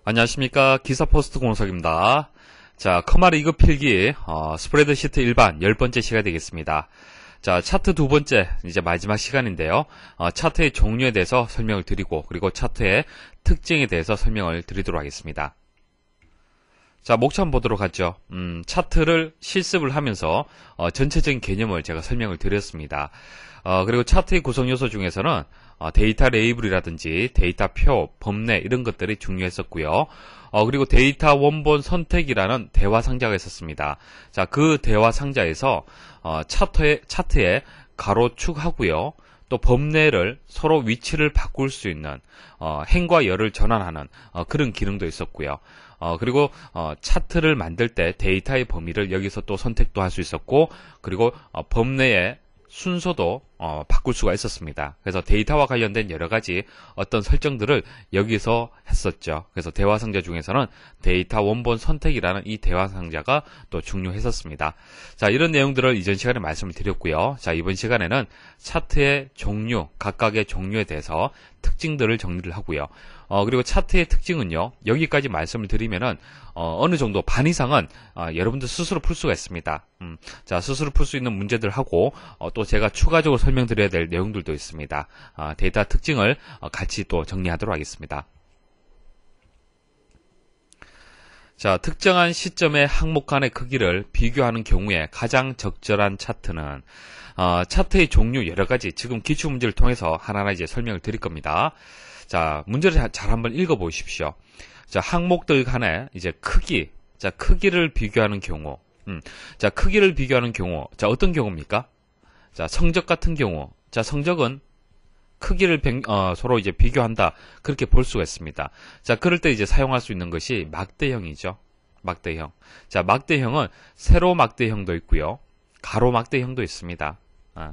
안녕하십니까. 기사포스트 공석입니다. 자, 커마리그 필기 스프레드시트 일반 10번째 시간이 되겠습니다. 자, 차트 두 번째 이제 마지막 시간인데요. 차트의 종류에 대해서 설명을 드리고 그리고 차트의 특징에 대해서 설명을 드리도록 하겠습니다. 자, 목차 한번 보도록 하죠. 차트를 실습을 하면서 전체적인 개념을 제가 설명을 드렸습니다. 그리고 차트의 구성 요소 중에서는 데이터 레이블이라든지 데이터 표, 범례 이런 것들이 중요했었고요. 그리고 데이터 원본 선택이라는 대화 상자가 있었습니다. 자, 그 대화 상자에서 차트에 가로축하고요. 또 범례를 서로 위치를 바꿀 수 있는 행과 열을 전환하는 그런 기능도 있었고요. 그리고 차트를 만들 때 데이터의 범위를 여기서 또 선택도 할 수 있었고, 그리고 범례의 순서도 바꿀 수가 있었습니다. 그래서 데이터와 관련된 여러 가지 어떤 설정들을 여기서 했었죠. 그래서 대화 상자 중에서는 데이터 원본 선택이라는 이 대화 상자가 또 중요했었습니다. 자, 이런 내용들을 이전 시간에 말씀을 드렸고요. 자, 이번 시간에는 차트의 종류, 각각의 종류에 대해서 특징들을 정리를 하고요. 그리고 차트의 특징은요, 여기까지 말씀을 드리면은 어느 정도 반 이상은 여러분들 스스로 풀 수가 있습니다. 자, 스스로 풀 수 있는 문제들 하고 또 제가 추가적으로 설명드려야 될 내용들도 있습니다. 데이터 특징을 같이 또 정리하도록 하겠습니다. 자, 특정한 시점의 항목 간의 크기를 비교하는 경우에 가장 적절한 차트는 차트의 종류 여러 가지 지금 기출 문제를 통해서 하나하나 이제 설명을 드릴 겁니다. 자, 문제를 잘 한번 읽어 보십시오. 자, 항목들 간의 이제 크기, 자, 크기를 비교하는 경우, 자, 크기를 비교하는 경우, 자, 어떤 경우입니까? 자, 성적 같은 경우, 자, 성적은 크기를 서로 이제 비교한다, 그렇게 볼 수가 있습니다. 자, 그럴 때 이제 사용할 수 있는 것이 막대형이죠. 막대형. 자, 막대형은 세로 막대형도 있고요, 가로 막대형도 있습니다.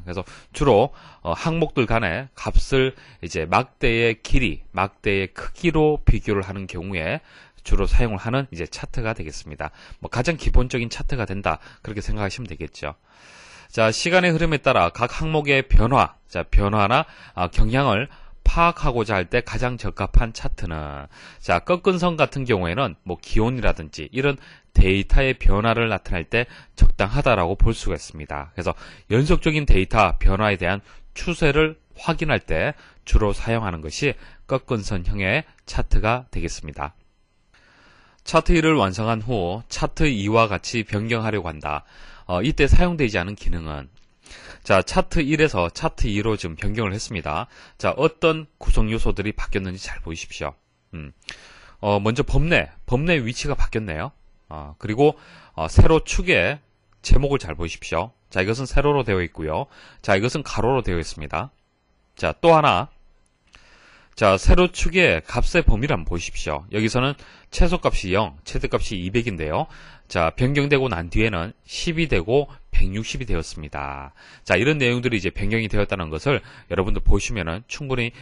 그래서 주로 항목들 간의 값을 이제 막대의 길이, 막대의 크기로 비교를 하는 경우에 주로 사용을 하는 이제 차트가 되겠습니다. 뭐 가장 기본적인 차트가 된다, 그렇게 생각하시면 되겠죠. 자, 시간의 흐름에 따라 각 항목의 변화, 자, 변화나 경향을 파악하고자 할 때 가장 적합한 차트는, 자, 꺾은 선 같은 경우에는 뭐 기온이라든지 이런 데이터의 변화를 나타낼 때 적당하다라고 볼 수가 있습니다. 그래서 연속적인 데이터 변화에 대한 추세를 확인할 때 주로 사용하는 것이 꺾은 선형의 차트가 되겠습니다. 차트 1을 완성한 후 차트 2와 같이 변경하려고 한다. 이때 사용되지 않은 기능은, 자, 차트 1에서 차트 2로 지금 변경을 했습니다. 자, 어떤 구성 요소들이 바뀌었는지 잘 보십시오. 먼저 범례 위치가 바뀌었네요. 그리고 세로 축의 제목을 잘 보십시오. 자, 이것은 세로로 되어 있고요. 자, 이것은 가로로 되어 있습니다. 자, 또 하나. 자, 세로축의 값의 범위를 한번 보십시오. 여기서는 최소값이 0, 최대값이 200인데요. 자, 변경되고 난 뒤에는 10이 되고 160이 되었습니다. 자, 이런 내용들이 이제 변경이 되었다는 것을 여러분들 보시면은 충분히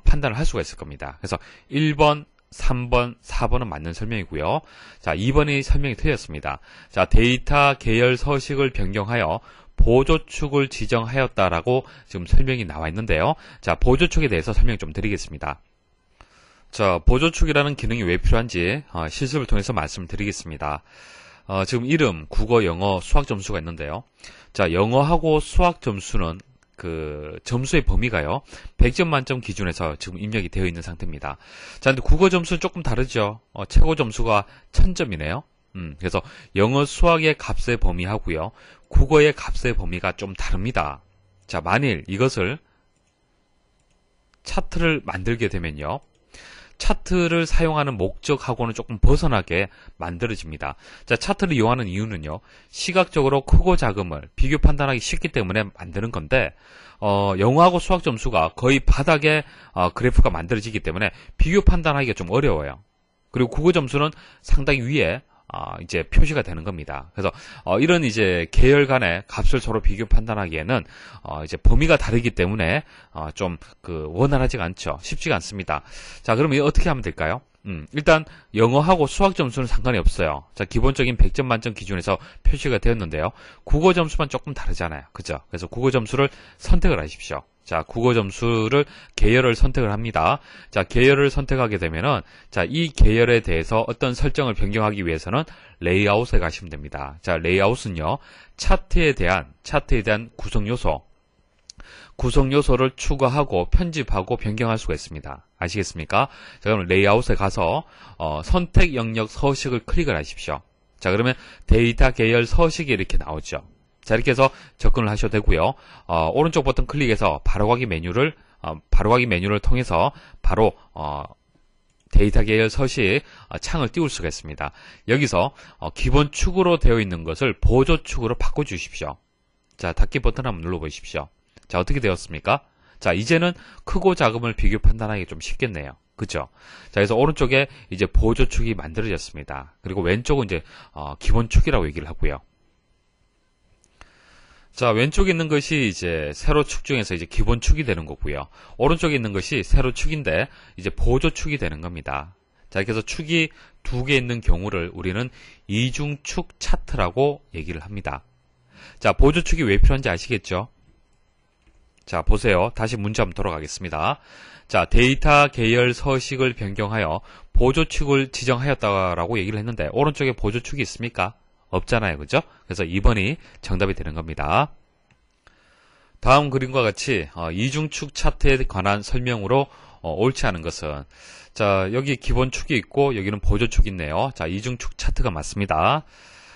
판단을 할 수가 있을 겁니다. 그래서 1번, 3번, 4번은 맞는 설명이고요. 자, 2번이 설명이 틀렸습니다. 자, 데이터 계열 서식을 변경하여 보조축을 지정하였다라고 지금 설명이 나와 있는데요. 자, 보조축에 대해서 설명 좀 드리겠습니다. 자, 보조축이라는 기능이 왜 필요한지 실습을 통해서 말씀을 드리겠습니다. 지금 이름, 국어, 영어, 수학 점수가 있는데요. 자, 영어하고 수학 점수는 그 점수의 범위가요, 100점 만점 기준에서 지금 입력이 되어 있는 상태입니다. 자, 근데 국어 점수는 조금 다르죠. 최고 점수가 1000점이네요. 그래서 영어, 수학의 값의 범위하고요, 국어의 값의 범위가 좀 다릅니다. 자, 만일 이것을 차트를 만들게 되면요, 차트를 사용하는 목적하고는 조금 벗어나게 만들어집니다. 자, 차트를 이용하는 이유는요, 시각적으로 크고 작음을 비교 판단하기 쉽기 때문에 만드는 건데, 영어하고 수학 점수가 거의 바닥에 그래프가 만들어지기 때문에 비교 판단하기가 좀 어려워요. 그리고 국어 점수는 상당히 위에 이제 표시가 되는 겁니다. 그래서 이런 이제 계열 간의 값을 서로 비교 판단하기에는 이제 범위가 다르기 때문에 좀 원활하지가 않죠. 쉽지가 않습니다. 자, 그러면 어떻게 하면 될까요? 일단 영어하고 수학 점수는 상관이 없어요. 자, 기본적인 100점 만점 기준에서 표시가 되었는데요. 국어 점수만 조금 다르잖아요. 그죠? 그래서 국어 점수를 선택을 하십시오. 자, 국어 점수를 계열을 선택을 합니다. 자, 계열을 선택하게 되면은 자, 이 계열에 대해서 어떤 설정을 변경하기 위해서는 레이아웃에 가시면 됩니다. 자, 레이아웃은요. 차트에 대한 구성 요소를 추가하고 편집하고 변경할 수가 있습니다. 아시겠습니까? 자, 그럼 레이아웃에 가서 선택 영역 서식을 클릭을 하십시오. 자, 그러면 데이터 계열 서식이 이렇게 나오죠. 자, 이렇게 해서 접근을 하셔도 되고요. 오른쪽 버튼 클릭해서 바로가기 메뉴를 통해서 바로 데이터 계열 서식 창을 띄울 수가 있습니다. 여기서 기본 축으로 되어 있는 것을 보조 축으로 바꿔주십시오. 자, 닫기 버튼 한번 눌러보십시오. 자, 어떻게 되었습니까? 자, 이제는 크고 작음을 비교 판단하기 좀 쉽겠네요. 그죠? 자, 그래서 오른쪽에 이제 보조축이 만들어졌습니다. 그리고 왼쪽은 이제 기본축이라고 얘기를 하고요. 자, 왼쪽에 있는 것이 이제 세로축 중에서 이제 기본축이 되는 거고요. 오른쪽에 있는 것이 세로축인데 이제 보조축이 되는 겁니다. 자, 이렇게 해서 축이 두 개 있는 경우를 우리는 이중축 차트라고 얘기를 합니다. 자, 보조축이 왜 필요한지 아시겠죠? 자, 보세요. 다시 문제 한번 돌아가겠습니다. 자, 데이터 계열 서식을 변경하여 보조축을 지정하였다라고 얘기를 했는데 오른쪽에 보조축이 있습니까? 없잖아요. 그죠? 그래서 2번이 정답이 되는 겁니다. 다음 그림과 같이 이중축 차트에 관한 설명으로 옳지 않은 것은 자, 여기 기본축이 있고 여기는 보조축이 있네요. 자, 이중축 차트가 맞습니다.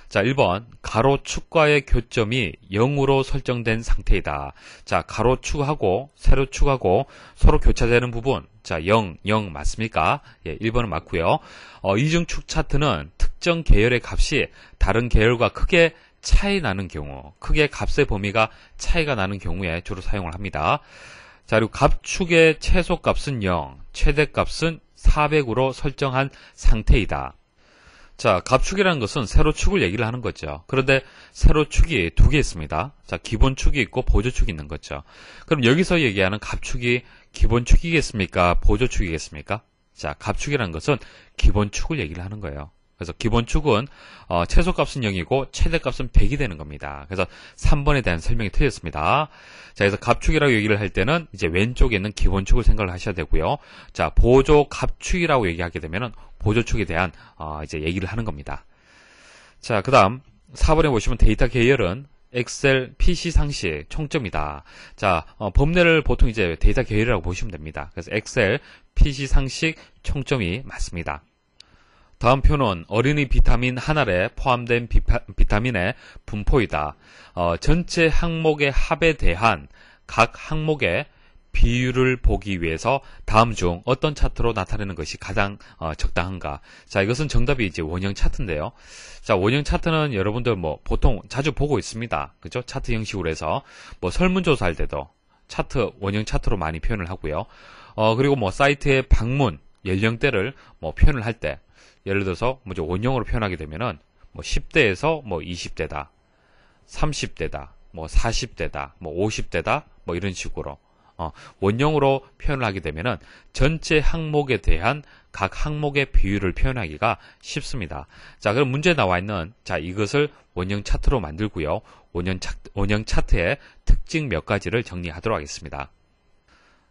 자, 1번 가로축과의 교점이 0으로 설정된 상태이다. 자, 가로축하고 세로축하고 서로 교차되는 부분 자, 0 맞습니까? 예, 1번은 맞고요. 이중축 차트는 특정 계열의 값이 다른 계열과 크게 차이 나는 경우, 크게 값의 범위가 차이가 나는 경우에 주로 사용을 합니다. 자, 그리고 값축의 최소값은 0, 최대값은 400으로 설정한 상태이다. 자, 값축이라는 것은 세로축을 얘기를 하는 거죠. 그런데 세로축이 두 개 있습니다. 자, 기본축이 있고 보조축이 있는 거죠. 그럼 여기서 얘기하는 값축이 기본축이겠습니까? 보조축이겠습니까? 자, 값축이라는 것은 기본축을 얘기를 하는 거예요. 그래서 기본축은 최소값은 0이고 최대값은 100이 되는 겁니다. 그래서 3번에 대한 설명이 틀렸습니다. 자, 그래서 값축이라고 얘기를 할 때는 이제 왼쪽에 있는 기본축을 생각을 하셔야 되고요. 자, 보조 값축이라고 얘기하게 되면은 보조축에 대한 이제 얘기를 하는 겁니다. 자, 그다음 4번에 보시면 데이터 계열은 엑셀 PC 상식 총점이다. 자, 범례를 보통 이제 데이터 계열이라고 보시면 됩니다. 그래서 엑셀 PC 상식 총점이 맞습니다. 다음 표는 어린이 비타민 한 알에 포함된 비타민의 분포이다. 전체 항목의 합에 대한 각 항목의 비율을 보기 위해서 다음 중 어떤 차트로 나타내는 것이 가장 적당한가? 자, 이것은 정답이 이제 원형 차트인데요. 자, 원형 차트는 여러분들 뭐 보통 자주 보고 있습니다. 그죠? 차트 형식으로 해서 뭐 설문조사 할 때도 차트 원형 차트로 많이 표현을 하고요. 그리고 뭐 사이트의 방문 연령대를 뭐 표현을 할 때 예를 들어서 뭐 원형으로 표현하게 되면은 뭐 10대에서 뭐 20대다, 30대다, 뭐 40대다, 뭐 50대다, 뭐 이런 식으로 원형으로 표현을 하게 되면은 전체 항목에 대한 각 항목의 비율을 표현하기가 쉽습니다. 자, 그럼 문제에 나와 있는 자, 이것을 원형 차트로 만들고요. 원형 차트의 특징 몇 가지를 정리하도록 하겠습니다.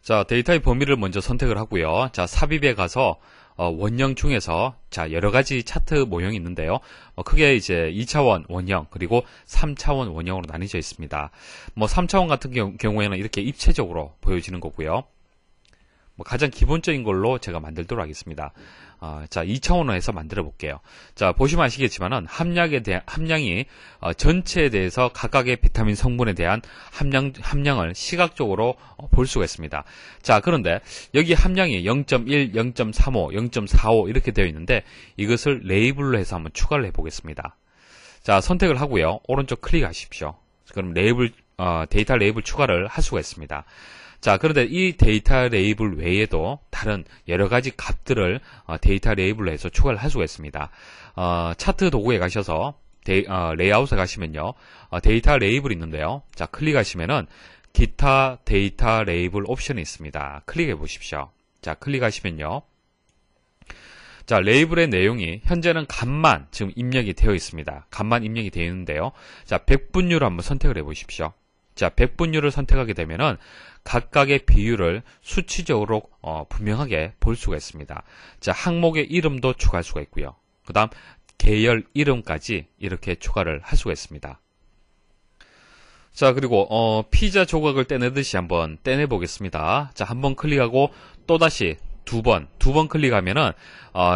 자, 데이터의 범위를 먼저 선택을 하고요. 자, 삽입에 가서 원형 중에서 자, 여러 가지 차트 모형이 있는데요. 크게 이제 2차원 원형 그리고 3차원 원형으로 나뉘어져 있습니다. 뭐 3차원 같은 경우에는 이렇게 입체적으로 보여지는 거고요. 뭐 가장 기본적인 걸로 제가 만들도록 하겠습니다. 자, 2차원으로 해서 만들어 볼게요. 자, 보시면 아시겠지만은 함량이 전체에 대해서 각각의 비타민 성분에 대한 함량을 시각적으로 볼 수가 있습니다. 자, 그런데 여기 함량이 0.1, 0.35, 0.45 이렇게 되어 있는데 이것을 레이블로 해서 한번 추가를 해 보겠습니다. 자, 선택을 하고요. 오른쪽 클릭하십시오. 그럼 데이터 레이블 추가를 할 수가 있습니다. 자, 그런데 이 데이터 레이블 외에도 다른 여러 가지 값들을 데이터 레이블로 해서 추가를 할 수가 있습니다. 차트 도구에 가셔서 레이아웃에 가시면요. 데이터 레이블이 있는데요. 자, 클릭하시면은 기타 데이터 레이블 옵션이 있습니다. 클릭해 보십시오. 자, 클릭하시면요. 자, 레이블의 내용이 현재는 값만 지금 입력이 되어 있습니다. 값만 입력이 되어 있는데요. 자, 백분율을 한번 선택을 해 보십시오. 자, 백분율을 선택하게 되면은 각각의 비율을 수치적으로 분명하게 볼 수가 있습니다. 자, 항목의 이름도 추가할 수가 있고요. 그 다음 계열 이름까지 이렇게 추가를 할 수가 있습니다. 자, 그리고 피자 조각을 떼내듯이 한번 떼내 보겠습니다. 자, 한번 클릭하고 또다시 두 번 클릭하면은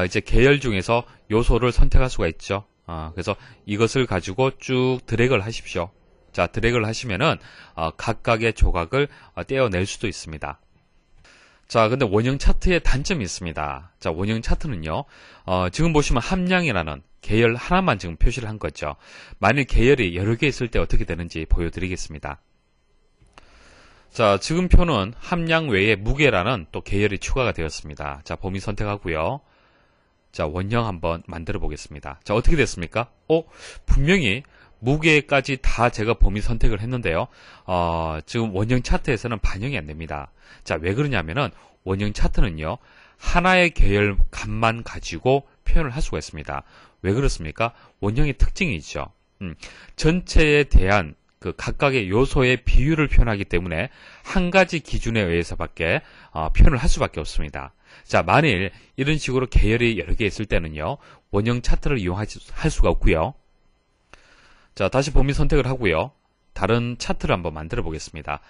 이제 계열 중에서 요소를 선택할 수가 있죠. 그래서 이것을 가지고 쭉 드래그를 하십시오. 자, 드래그를 하시면은 각각의 조각을 떼어낼 수도 있습니다. 자, 근데 원형 차트의 단점이 있습니다. 자, 원형 차트는요, 지금 보시면 함량이라는 계열 하나만 지금 표시를 한 거죠. 만일 계열이 여러 개 있을 때 어떻게 되는지 보여드리겠습니다. 자, 지금 표는 함량 외에 무게라는 또 계열이 추가가 되었습니다. 자, 범위 선택하고요. 자, 원형 한번 만들어 보겠습니다. 자, 어떻게 됐습니까? 분명히 무게까지 다 제가 범위 선택을 했는데요. 지금 원형 차트에서는 반영이 안 됩니다. 자, 왜 그러냐면은 원형 차트는요, 하나의 계열 값만 가지고 표현을 할 수가 있습니다. 왜 그렇습니까? 원형의 특징이 있죠. 전체에 대한 그 각각의 요소의 비율을 표현하기 때문에 한 가지 기준에 의해서밖에 표현을 할 수밖에 없습니다. 자, 만일 이런 식으로 계열이 여러 개 있을 때는요, 원형 차트를 이용할 수가 없고요. 자, 다시 범위 선택을 하고요. 다른 차트를 한번 만들어 보겠습니다.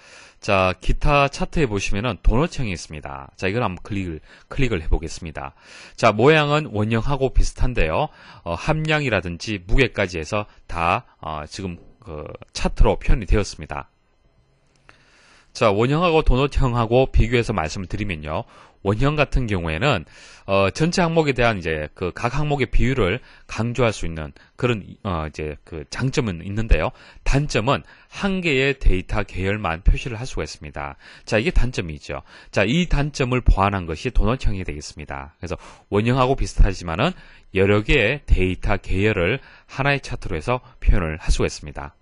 자, 기타 차트에 보시면은 도넛형이 있습니다. 자, 이걸 한번 클릭을 해 보겠습니다. 자, 모양은 원형하고 비슷한데요. 함량이라든지 무게까지 해서 다 지금 그 차트로 표현이 되었습니다. 자, 원형하고 도넛형하고 비교해서 말씀을 드리면요. 원형 같은 경우에는 전체 항목에 대한 이제 그 각 항목의 비율을 강조할 수 있는 그런 이제 그 장점은 있는데요. 단점은 한 개의 데이터 계열만 표시를 할 수가 있습니다. 자, 이게 단점이죠. 자, 이 단점을 보완한 것이 도넛형이 되겠습니다. 그래서 원형하고 비슷하지만은 여러 개의 데이터 계열을 하나의 차트로 해서 표현을 할 수가 있습니다.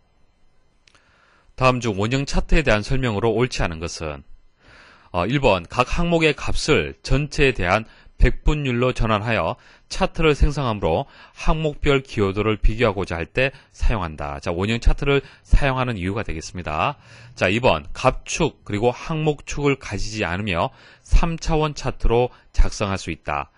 다음 중 원형 차트에 대한 설명으로 옳지 않은 것은 1번 각 항목의 값을 전체에 대한 백분율로 전환하여 차트를 생성하므로 항목별 기여도를 비교하고자 할 때 사용한다. 자, 원형 차트를 사용하는 이유가 되겠습니다. 자, 2번 값축 그리고 항목축을 가지지 않으며 3차원 차트로 작성할 수 있다.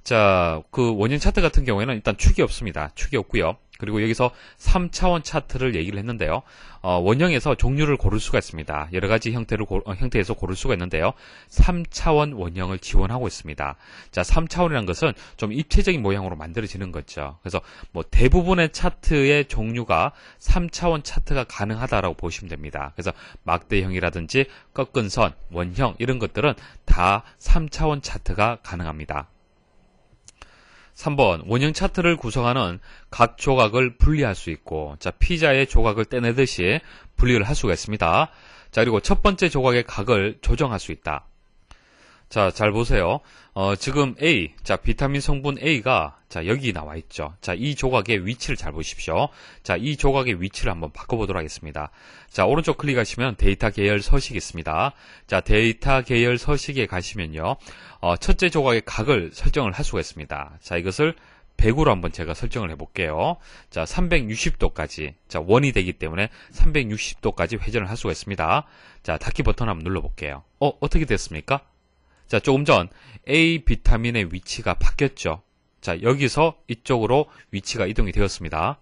자, 그 원형 차트 같은 경우에는 일단 축이 없습니다. 축이 없고요. 그리고 여기서 3차원 차트를 얘기를 했는데요. 원형에서 종류를 고를 수가 있습니다. 여러 가지 형태에서 고를 수가 있는데요. 3차원 원형을 지원하고 있습니다. 자, 3차원이라는 것은 좀 입체적인 모양으로 만들어지는 거죠. 그래서 뭐 대부분의 차트의 종류가 3차원 차트가 가능하다라고 보시면 됩니다. 그래서 막대형이라든지 꺾은 선, 원형 이런 것들은 다 3차원 차트가 가능합니다. 3번 원형 차트를 구성하는 각 조각을 분리할 수 있고, 자, 피자의 조각을 떼내듯이 분리를 할 수가 있습니다. 자, 그리고 첫 번째 조각의 각을 조정할 수 있다. 자, 잘 보세요. 지금 A, 자, 비타민 성분 A가 자, 여기 나와 있죠. 자, 이 조각의 위치를 잘 보십시오. 자, 이 조각의 위치를 한번 바꿔보도록 하겠습니다. 자, 오른쪽 클릭하시면 데이터 계열 서식이 있습니다. 자, 데이터 계열 서식에 가시면요. 첫째 조각의 각을 설정을 할 수가 있습니다. 자, 이것을 100으로 한번 제가 설정을 해볼게요. 자, 360도까지. 자, 원이 되기 때문에 360도까지 회전을 할 수가 있습니다. 자, 닫기 버튼 한번 눌러볼게요. 어떻게 됐습니까? 자, 조금 전 A 비타민의 위치가 바뀌었죠. 자, 여기서 이쪽으로 위치가 이동이 되었습니다.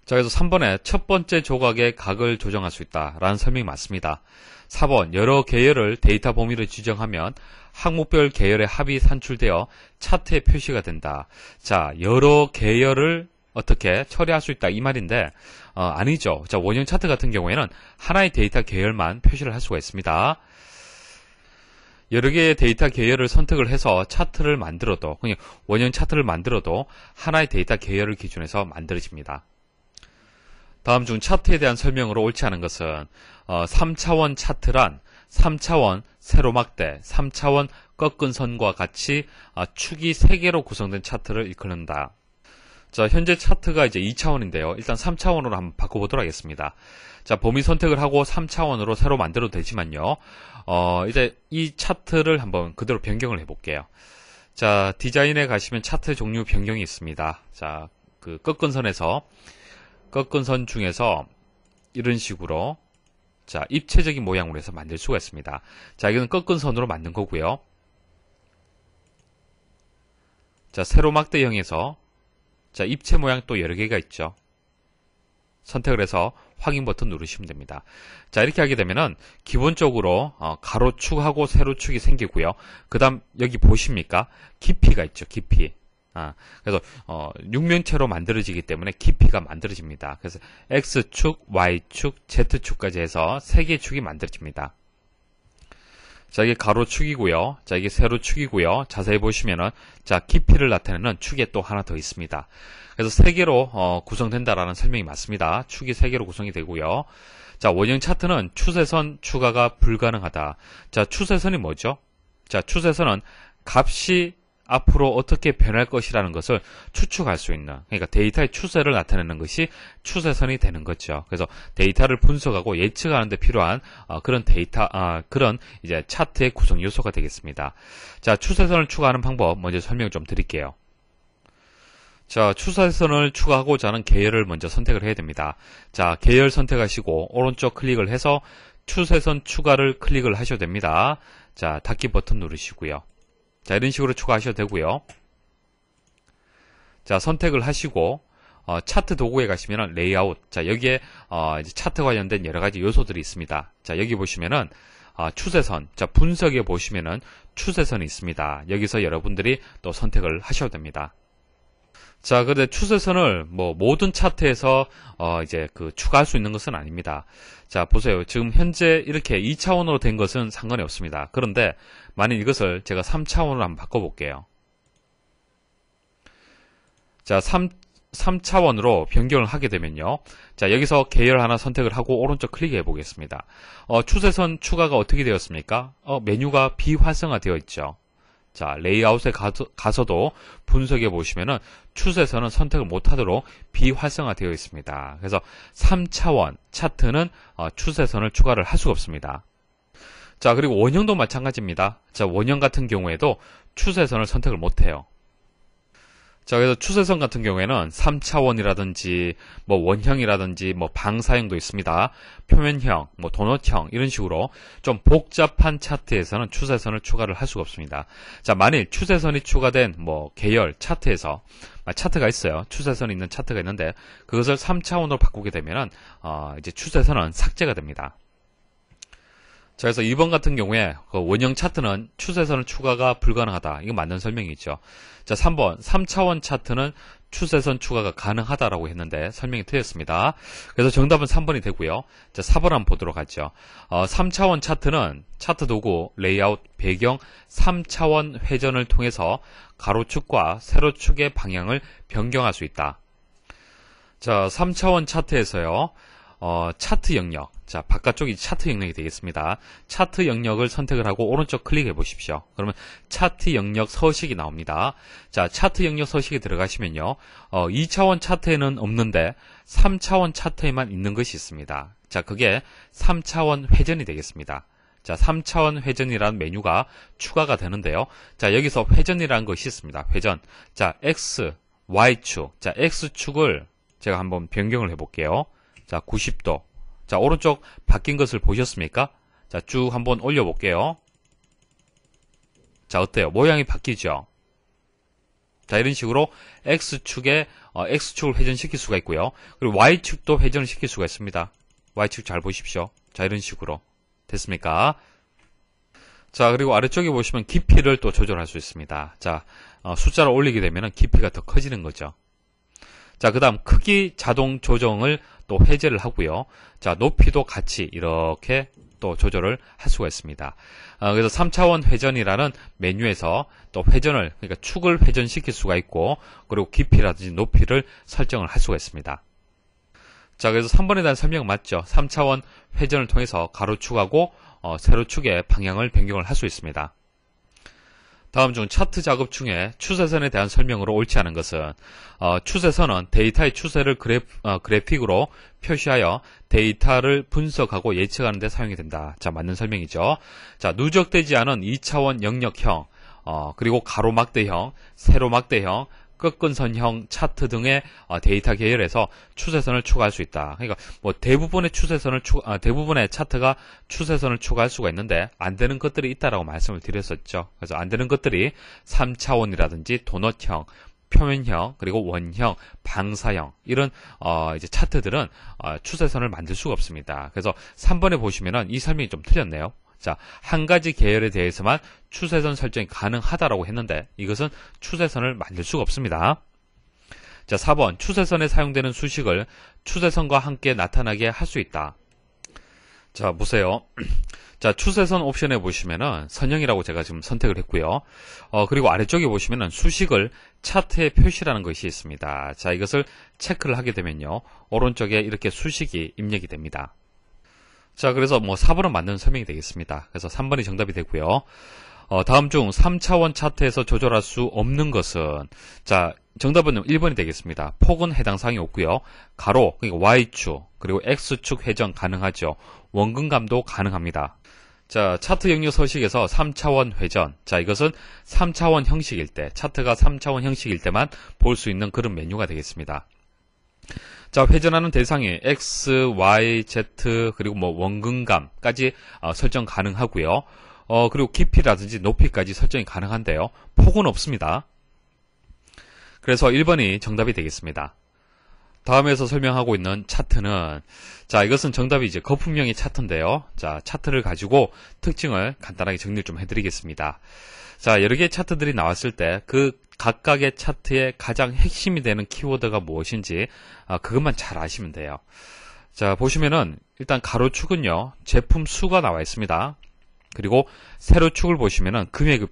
자, 그래서 3번에 첫 번째 조각의 각을 조정할 수 있다라는 설명이 맞습니다. 4번 여러 계열을 데이터 범위로 지정하면 항목별 계열의 합이 산출되어 차트에 표시가 된다. 자, 여러 계열을 어떻게 처리할 수 있다 이 말인데 아니죠. 자, 원형 차트 같은 경우에는 하나의 데이터 계열만 표시를 할 수가 있습니다. 여러 개의 데이터 계열을 선택을 해서 차트를 만들어도, 그냥 원형 차트를 만들어도 하나의 데이터 계열을 기준해서 만들어집니다. 다음 중 차트에 대한 설명으로 옳지 않은 것은 3차원 차트란 3차원 세로막대, 3차원 꺾은 선과 같이 축이 3개로 구성된 차트를 일컫는다. 자, 현재 차트가 이제 2차원인데요. 일단 3차원으로 한번 바꿔보도록 하겠습니다. 자, 범위 선택을 하고 3차원으로 새로 만들어도 되지만요. 이제 이 차트를 한번 그대로 변경을 해볼게요. 자, 디자인에 가시면 차트 종류 변경이 있습니다. 자, 그 꺾은 선 중에서 이런 식으로 자, 입체적인 모양으로 해서 만들 수가 있습니다. 자, 이거는 꺾은 선으로 만든 거고요. 자, 세로막대형에서 자, 입체 모양 또 여러 개가 있죠. 선택을 해서 확인 버튼 누르시면 됩니다. 자, 이렇게 하게 되면은 기본적으로 가로축하고 세로축이 생기고요. 그 다음 여기 보십니까? 깊이가 있죠. 깊이. 그래서 육면체로 만들어지기 때문에 깊이가 만들어집니다. 그래서 X축, Y축, Z축까지 해서 3개의 축이 만들어집니다. 자, 이게 가로축이고요. 자, 이게 세로축이고요. 자세히 보시면은 자, 깊이를 나타내는 축에 또 하나 더 있습니다. 그래서 3개로 구성된다라는 설명이 맞습니다. 축이 3개로 구성이 되고요. 자, 원형 차트는 추세선 추가가 불가능하다. 자, 추세선이 뭐죠? 자, 추세선은 값이 앞으로 어떻게 변할 것이라는 것을 추측할 수 있는, 그러니까 데이터의 추세를 나타내는 것이 추세선이 되는 거죠. 그래서 데이터를 분석하고 예측하는 데 필요한 그런 그런 이제 차트의 구성 요소가 되겠습니다. 자, 추세선을 추가하는 방법 먼저 설명 좀 드릴게요. 자, 추세선을 추가하고자 하는 계열을 먼저 선택을 해야 됩니다. 자, 계열 선택하시고 오른쪽 클릭을 해서 추세선 추가를 클릭을 하셔도 됩니다. 자, 닫기 버튼 누르시고요. 자, 이런 식으로 추가하셔도 되고요. 자, 선택을 하시고 차트 도구에 가시면은 레이아웃. 자, 여기에 이제 차트 관련된 여러 가지 요소들이 있습니다. 자, 여기 보시면은 추세선. 자, 분석에 보시면은 추세선이 있습니다. 여기서 여러분들이 또 선택을 하셔도 됩니다. 자, 그런데 추세선을 모든 차트에서 이제 추가할 수 있는 것은 아닙니다. 자, 보세요. 지금 현재 이렇게 2차원으로 된 것은 상관이 없습니다. 그런데 만약 이것을 제가 3차원으로 한번 바꿔볼게요. 자, 3차원으로 변경을 하게 되면요. 자, 여기서 계열 하나 선택을 하고 오른쪽 클릭해 보겠습니다. 추세선 추가가 어떻게 되었습니까? 메뉴가 비활성화 되어 있죠. 자, 레이아웃에 가서도 분석해 보시면은 추세선은 선택을 못하도록 비활성화 되어 있습니다. 그래서 3차원 차트는 추세선을 추가를 할 수가 없습니다. 자, 그리고 원형도 마찬가지입니다. 자, 원형 같은 경우에도 추세선을 선택을 못해요. 자, 그래서 추세선 같은 경우에는 3차원이라든지 원형이라든지 방사형도 있습니다. 표면형, 도넛형 이런 식으로 좀 복잡한 차트에서는 추세선을 추가를 할 수가 없습니다. 자, 만일 추세선이 추가된 계열 차트에서 차트가 있어요. 추세선이 있는 차트가 있는데 그것을 3차원으로 바꾸게 되면은 이제 추세선은 삭제가 됩니다. 자, 그래서 2번 같은 경우에 원형 차트는 추세선을 추가가 불가능하다. 이거 맞는 설명이죠. 자, 3번 3차원 차트는 추세선 추가가 가능하다라고 했는데 설명이 틀렸습니다. 그래서 정답은 3번이 되고요. 자, 4번 한번 보도록 하죠. 3차원 차트는 차트 도구, 레이아웃, 배경, 3차원 회전을 통해서 가로축과 세로축의 방향을 변경할 수 있다. 자, 3차원 차트에서요. 차트 영역. 자, 바깥쪽이 차트 영역이 되겠습니다. 차트 영역을 선택을 하고 오른쪽 클릭해 보십시오. 그러면 차트 영역 서식이 나옵니다. 자, 차트 영역 서식에 들어가시면요. 2차원 차트에는 없는데 3차원 차트에만 있는 것이 있습니다. 자, 그게 3차원 회전이 되겠습니다. 자, 3차원 회전이라는 메뉴가 추가가 되는데요. 자, 여기서 회전이라는 것이 있습니다. 회전. 자, X, Y축. 자, X축을 제가 한번 변경을 해볼게요. 자, 90도. 자, 오른쪽 바뀐 것을 보셨습니까? 자, 쭉 한번 올려볼게요. 자, 어때요? 모양이 바뀌죠? 자, 이런 식으로 X축에 X축을 회전시킬 수가 있고요. 그리고 Y축도 회전을 시킬 수가 있습니다. Y축 잘 보십시오. 자, 이런 식으로. 됐습니까? 자, 그리고 아래쪽에 보시면 깊이를 또 조절할 수 있습니다. 자, 숫자를 올리게 되면 깊이가 더 커지는 거죠. 자, 그 다음 크기 자동 조정을 또 해제를 하고요. 자, 높이도 같이 이렇게 또 조절을 할 수가 있습니다. 그래서 3차원 회전이라는 메뉴에서 또 회전을, 그러니까 축을 회전시킬 수가 있고, 그리고 깊이라든지 높이를 설정을 할 수가 있습니다. 자, 그래서 3번에 대한 설명 맞죠? 3차원 회전을 통해서 가로축하고 세로축의 방향을 변경을 할 수 있습니다. 다음 중 차트 작업 중에 추세선에 대한 설명으로 옳지 않은 것은 추세선은 데이터의 추세를 그래픽으로 표시하여 데이터를 분석하고 예측하는 데 사용이 된다. 자, 맞는 설명이죠. 자, 누적되지 않은 2차원 영역형 그리고 가로막대형, 세로막대형, 꺾은선형 차트 등의 데이터 계열에서 추세선을 추가할 수 있다. 그러니까 뭐 대부분의 대부분의 차트가 추세선을 추가할 수가 있는데 안 되는 것들이 있다라고 말씀을 드렸었죠. 그래서 안 되는 것들이 3차원이라든지 도넛형, 표면형, 그리고 원형, 방사형 이런 이제 차트들은 추세선을 만들 수가 없습니다. 그래서 3번에 보시면은 이 설명이 좀 틀렸네요. 자, 한 가지 계열에 대해서만 추세선 설정이 가능하다라고 했는데 이것은 추세선을 만들 수가 없습니다. 자, 4번 추세선에 사용되는 수식을 추세선과 함께 나타나게 할 수 있다. 자, 보세요. 자, 추세선 옵션에 보시면은 선형이라고 제가 지금 선택을 했고요. 그리고 아래쪽에 보시면은 수식을 차트에 표시라는 것이 있습니다. 자, 이것을 체크를 하게 되면요. 오른쪽에 이렇게 수식이 입력이 됩니다. 자, 그래서 뭐 4번은 맞는 설명이 되겠습니다. 그래서 3번이 정답이 되고요. 다음 중 3차원 차트에서 조절할 수 없는 것은, 자, 정답은 1번이 되겠습니다. 폭은 해당 사항이 없고요. 가로, 그러니까 Y축, 그리고 X축 회전 가능하죠. 원근감도 가능합니다. 자, 차트 영역 서식에서 3차원 회전. 자, 이것은 3차원 형식일 때, 차트가 3차원 형식일 때만 볼 수 있는 그런 메뉴가 되겠습니다. 자, 회전하는 대상이 X, Y, Z, 그리고 뭐 원근감까지 설정 가능하고요. 그리고 깊이라든지 높이까지 설정이 가능한데요. 폭은 없습니다. 그래서 1번이 정답이 되겠습니다. 다음에서 설명하고 있는 차트는, 자, 이것은 정답이 이제 거품형의 차트인데요. 자, 차트를 가지고 특징을 간단하게 정리를 좀 해드리겠습니다. 자, 여러 개의 차트들이 나왔을 때 그 각각의 차트의 가장 핵심이 되는 키워드가 무엇인지 그것만 잘 아시면 돼요. 자, 보시면은 일단 가로축은요, 제품 수가 나와 있습니다. 그리고 세로축을 보시면은 금액이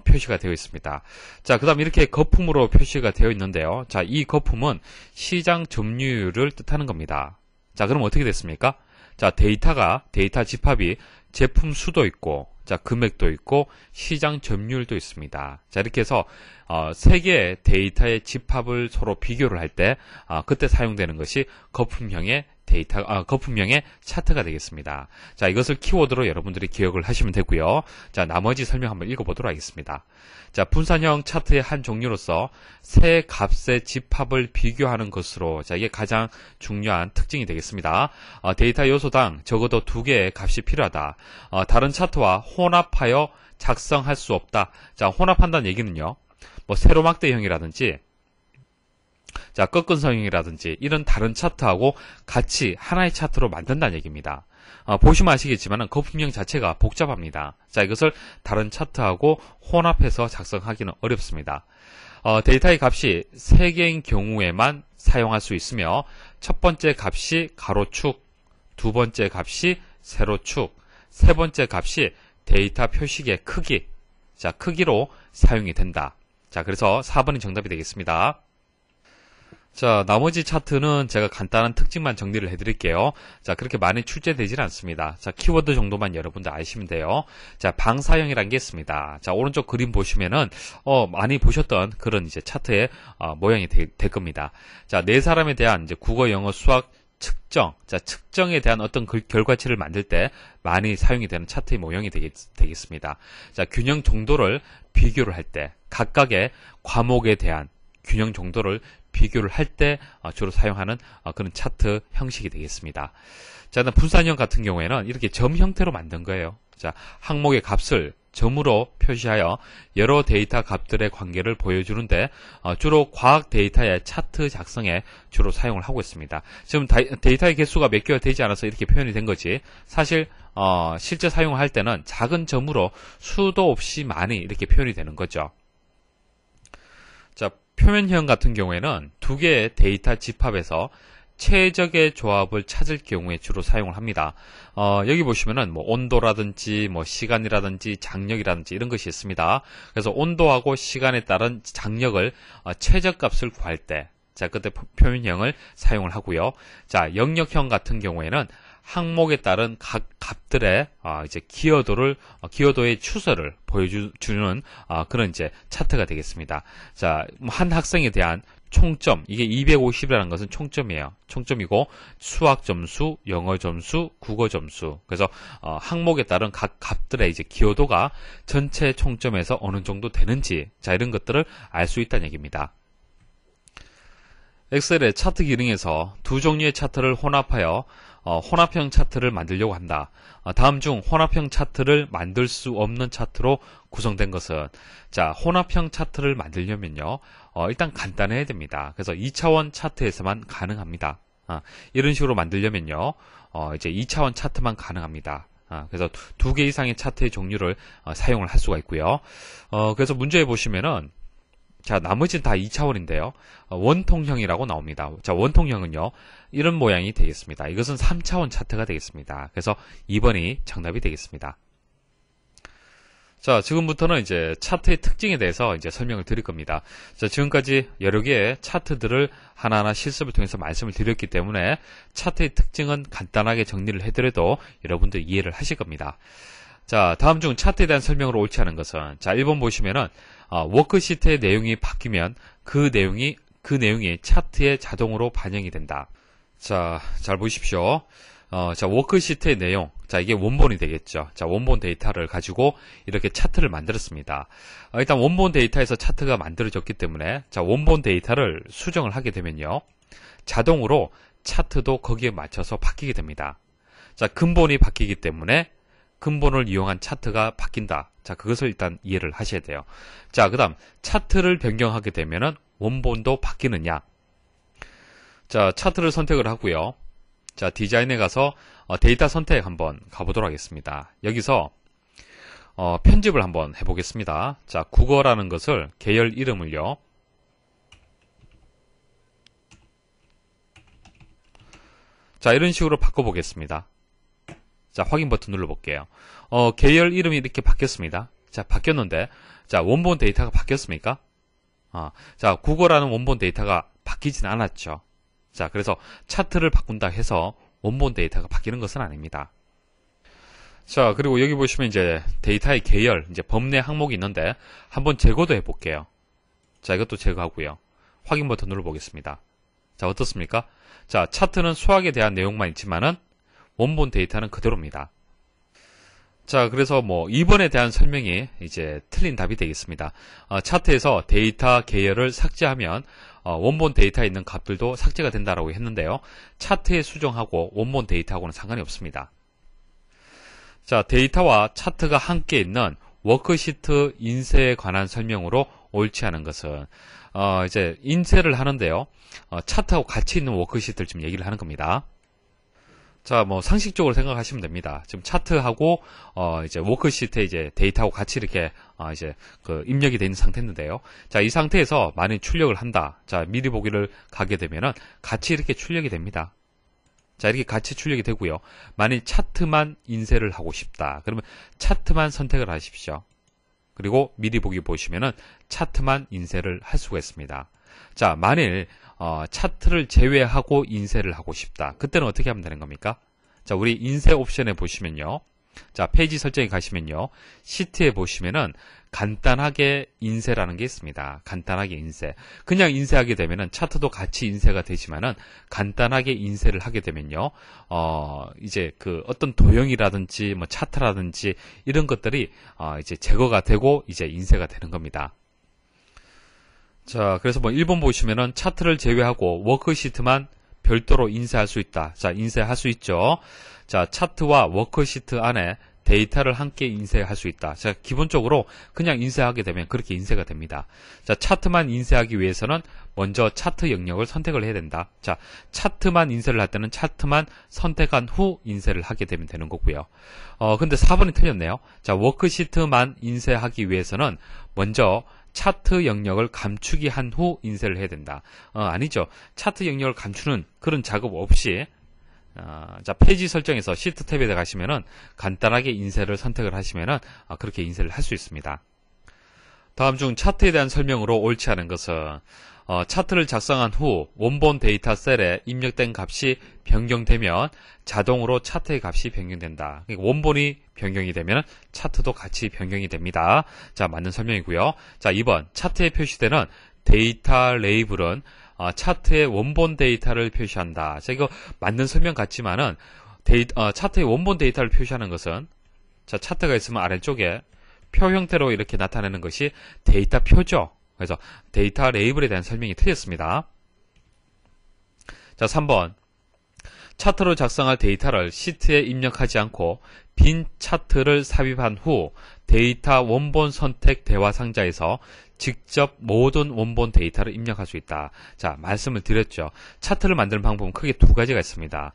표시가 되어 있습니다. 자, 그 다음 이렇게 거품으로 표시가 되어 있는데요. 자, 이 거품은 시장 점유율을 뜻하는 겁니다. 자, 그럼 어떻게 됐습니까? 자, 데이터 집합이 제품 수도 있고, 자, 금액도 있고, 시장 점유율도 있습니다. 자, 이렇게 해서, 세 개의 데이터의 집합을 서로 비교를 할 때, 그때 사용되는 것이 거품형의 거품형의 차트가 되겠습니다. 자, 이것을 키워드로 여러분들이 기억을 하시면 되고요. 자, 나머지 설명 한번 읽어보도록 하겠습니다. 자, 분산형 차트의 한 종류로서 세 값의 집합을 비교하는 것으로, 자, 이게 가장 중요한 특징이 되겠습니다. 데이터 요소당 적어도 2개의 값이 필요하다. 다른 차트와 혼합하여 작성할 수 없다. 자, 혼합한다는 얘기는요, 뭐 세로막대형이라든지, 자, 꺾은선형이라든지 이런 다른 차트하고 같이 하나의 차트로 만든다는 얘기입니다. 보시면 아시겠지만 거품형 자체가 복잡합니다. 자, 이것을 다른 차트하고 혼합해서 작성하기는 어렵습니다. 데이터의 값이 3개인 경우에만 사용할 수 있으며 첫 번째 값이 가로축, 두 번째 값이 세로축, 세 번째 값이 데이터 표식의 크기, 자, 크기로 사용이 된다. 자, 그래서 4번이 정답이 되겠습니다. 자, 나머지 차트는 제가 간단한 특징만 정리를 해드릴게요. 자, 그렇게 많이 출제되지는 않습니다. 자, 키워드 정도만 여러분들 아시면 돼요. 자, 방사형이라는 게 있습니다. 자, 오른쪽 그림 보시면은, 많이 보셨던 그런 이제 차트의, 모양이 될 겁니다. 자, 네 사람에 대한 이제 국어, 영어, 수학, 측정. 자, 측정에 대한 어떤 결과치를 만들 때 많이 사용이 되는 차트의 모형이 되겠습니다. 자, 균형 정도를 비교를 할 때, 각각의 과목에 대한 균형 정도를 비교를 할 때 주로 사용하는 그런 차트 형식이 되겠습니다. 자, 분산형 같은 경우에는 이렇게 점 형태로 만든 거예요. 자, 항목의 값을 점으로 표시하여 여러 데이터 값들의 관계를 보여주는데 주로 과학 데이터의 차트 작성에 주로 사용을 하고 있습니다. 지금 데이터의 개수가 몇 개가 되지 않아서 이렇게 표현이 된 거지, 사실 실제 사용을 할 때는 작은 점으로 수도 없이 많이 이렇게 표현이 되는 거죠. 자, 표면형 같은 경우에는 2개의 데이터 집합에서 최적의 조합을 찾을 경우에 주로 사용을 합니다. 여기 보시면은 뭐 온도라든지 뭐 시간이라든지 장력이라든지 이런 것이 있습니다. 그래서 온도하고 시간에 따른 장력을 최저값을 구할 때, 자, 그때 표면형을 사용을 하고요. 자, 영역형 같은 경우에는 항목에 따른 각 값들의 이제 기여도의 추세를 보여주는 그런 이제 차트가 되겠습니다. 자, 한 학생에 대한 총점, 이게 250이라는 것은 총점이에요. 총점이고 수학 점수, 영어 점수, 국어 점수. 그래서 항목에 따른 각 값들의 이제 기여도가 전체 총점에서 어느 정도 되는지, 자, 이런 것들을 알 수 있다는 얘기입니다. 엑셀의 차트 기능에서 두 종류의 차트를 혼합하여 혼합형 차트를 만들려고 한다. 다음 중 혼합형 차트를 만들 수 없는 차트로 구성된 것은, 자, 혼합형 차트를 만들려면요, 일단 간단해야 됩니다. 그래서 2차원 차트에서만 가능합니다. 이런 식으로 만들려면요, 이제 2차원 차트만 가능합니다. 그래서 2개 이상의 차트의 종류를 사용을 할 수가 있고요. 그래서 문제에 보시면은, 자, 나머지는 다 2차원인데요. 원통형이라고 나옵니다. 자, 원통형은요, 이런 모양이 되겠습니다. 이것은 3차원 차트가 되겠습니다. 그래서 2번이 정답이 되겠습니다. 자, 지금부터는 이제 차트의 특징에 대해서 이제 설명을 드릴 겁니다. 자, 지금까지 여러 개의 차트들을 하나하나 실습을 통해서 말씀을 드렸기 때문에 차트의 특징은 간단하게 정리를 해드려도 여러분들 이해를 하실 겁니다. 자, 다음 중 차트에 대한 설명으로 옳지 않은 것은, 자, 1번 보시면은, 워크시트의 내용이 바뀌면 그 내용이 차트에 자동으로 반영이 된다. 자, 잘 보십시오. 자, 워크시트의 내용. 자, 이게 원본이 되겠죠. 자, 원본 데이터를 가지고 이렇게 차트를 만들었습니다. 일단 원본 데이터에서 차트가 만들어졌기 때문에, 자, 원본 데이터를 수정을 하게 되면요, 자동으로 차트도 거기에 맞춰서 바뀌게 됩니다. 자, 근본이 바뀌기 때문에 근본을 이용한 차트가 바뀐다. 자, 그것을 일단 이해를 하셔야 돼요. 자, 그 다음 차트를 변경하게 되면은 원본도 바뀌느냐. 자, 차트를 선택을 하고요. 자, 디자인에 가서 데이터 선택 한번 가보도록 하겠습니다. 여기서 편집을 한번 해보겠습니다. 자, 국어라는 것을 계열 이름을요, 자, 이런 식으로 바꿔보겠습니다. 자, 확인 버튼 눌러볼게요. 계열 이름이 이렇게 바뀌었습니다. 자, 바뀌었는데, 자, 원본 데이터가 바뀌었습니까? 자, 국어라는 원본 데이터가 바뀌진 않았죠. 자, 그래서 차트를 바꾼다 해서 원본 데이터가 바뀌는 것은 아닙니다. 자, 그리고 여기 보시면 이제 데이터의 계열, 이제 범례 항목이 있는데 한번 제거도 해볼게요. 자, 이것도 제거하고요. 확인 버튼 눌러보겠습니다. 자, 어떻습니까? 자, 차트는 수학에 대한 내용만 있지만은 원본 데이터는 그대로입니다. 자, 그래서 2번에 대한 설명이 이제 틀린 답이 되겠습니다. 차트에서 데이터 계열을 삭제하면 원본 데이터에 있는 값들도 삭제가 된다라고 했는데요. 차트에 수정하고 원본 데이터하고는 상관이 없습니다. 자, 데이터와 차트가 함께 있는 워크시트 인쇄에 관한 설명으로 옳지 않은 것은, 이제 인쇄를 하는데요, 차트하고 같이 있는 워크시트를 지금 얘기를 하는 겁니다. 자, 상식적으로 생각하시면 됩니다. 지금 차트하고, 이제 워크시트에 이제 데이터하고 같이 이렇게, 이제 입력이 되어 있는 상태인데요. 자, 이 상태에서 만약 출력을 한다. 자, 미리 보기를 가게 되면은 같이 이렇게 출력이 됩니다. 자, 이렇게 같이 출력이 되고요. 만약 차트만 인쇄를 하고 싶다. 그러면 차트만 선택을 하십시오. 그리고 미리 보기 보시면은 차트만 인쇄를 할 수가 있습니다. 자, 만일 차트를 제외하고 인쇄를 하고 싶다. 그때는 어떻게 하면 되는 겁니까? 자, 우리 인쇄 옵션에 보시면요. 자, 페이지 설정에 가시면요. 시트에 보시면은 간단하게 인쇄라는 게 있습니다. 간단하게 인쇄. 그냥 인쇄하게 되면은 차트도 같이 인쇄가 되지만은 간단하게 인쇄를 하게 되면요. 이제 어떤 도형이라든지 차트라든지 이런 것들이 이제 제거가 되고 이제 인쇄가 되는 겁니다. 자, 그래서 1번 보시면은 차트를 제외하고 워크시트만 별도로 인쇄할 수 있다. 자, 인쇄할 수 있죠. 자, 차트와 워크시트 안에 데이터를 함께 인쇄할 수 있다. 자, 기본적으로 그냥 인쇄하게 되면 그렇게 인쇄가 됩니다. 자, 차트만 인쇄하기 위해서는 먼저 차트 영역을 선택을 해야 된다. 자, 차트만 인쇄를 할 때는 차트만 선택한 후 인쇄를 하게 되면 되는 거고요. 근데 4번이 틀렸네요. 자, 워크시트만 인쇄하기 위해서는 먼저 차트 영역을 감추기 한 후 인쇄를 해야 된다. 아니죠. 차트 영역을 감추는 그런 작업 없이, 자, 페이지 설정에서 시트 탭에 가시면은 간단하게 인쇄를 선택을 하시면은 그렇게 인쇄를 할 수 있습니다. 다음 중 차트에 대한 설명으로 옳지 않은 것은, 차트를 작성한 후 원본 데이터 셀에 입력된 값이 변경되면 자동으로 차트의 값이 변경된다. 그러니까 원본이 변경이 되면 차트도 같이 변경이 됩니다. 자, 맞는 설명이고요. 자, 2번 차트에 표시되는 데이터 레이블은 차트의 원본 데이터를 표시한다. 자, 이거 맞는 설명 같지만은 차트의 원본 데이터를 표시하는 것은 자, 차트가 있으면 아래쪽에 표 형태로 이렇게 나타내는 것이 데이터 표죠. 그래서 데이터 레이블에 대한 설명이 틀렸습니다. 자, 3번. 차트로 작성할 데이터를 시트에 입력하지 않고 빈 차트를 삽입한 후 데이터 원본 선택 대화 상자에서 직접 모든 원본 데이터를 입력할 수 있다. 자, 말씀을 드렸죠. 차트를 만드는 방법은 크게 두 가지가 있습니다.